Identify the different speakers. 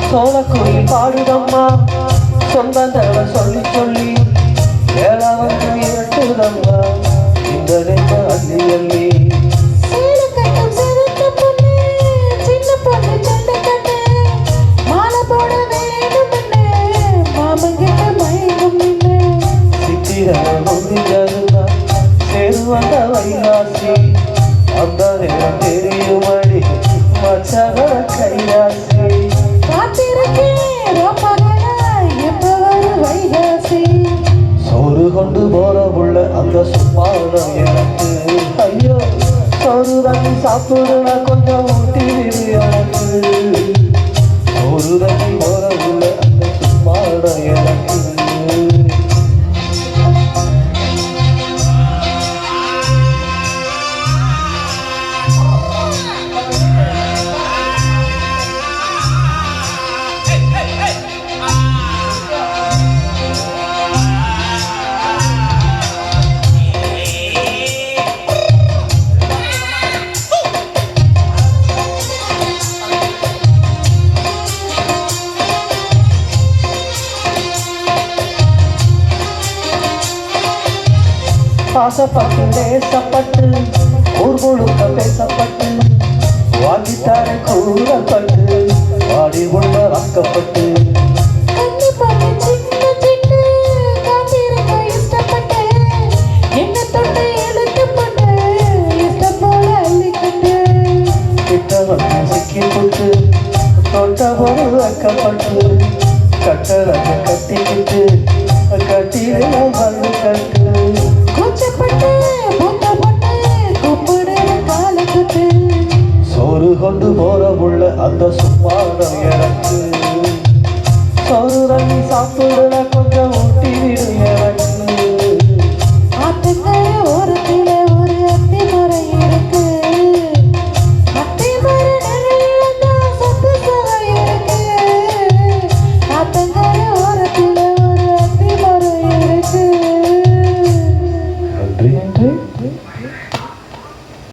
Speaker 1: சோழக்குயில் பாடுதம்மா சொந்தந்தவ சொல்லி சொல்லி வேளா வந்து இரட்டுதம்மா இந்த நெஞ்ச அள்ளி அள்ளி சேருவந்த வைகாசி அந்த நேரம் தெரியுமடி மச்சக கையாசி சோறு கொண்டு போற உள்ள அந்த சும்மாடம் எனக்கு ஐயோ சோறு தண்ணி சாப்பிடுற கொஞ்சம் ஊட்டி எனக்கு சோறு தண்ணி போற உள்ள அந்த சும்மாடம் எனக்கு பாசப்பட்டு நேசப்பட்டு ஊர் முழுக்க பேசப்பட்டு வாங்கித்தார கூறப்பட்டு வாடி உள்ள வாக்கப்பட்டு கிட்ட வந்து சிக்கி போட்டு தொட்ட போது வைக்கப்பட்டு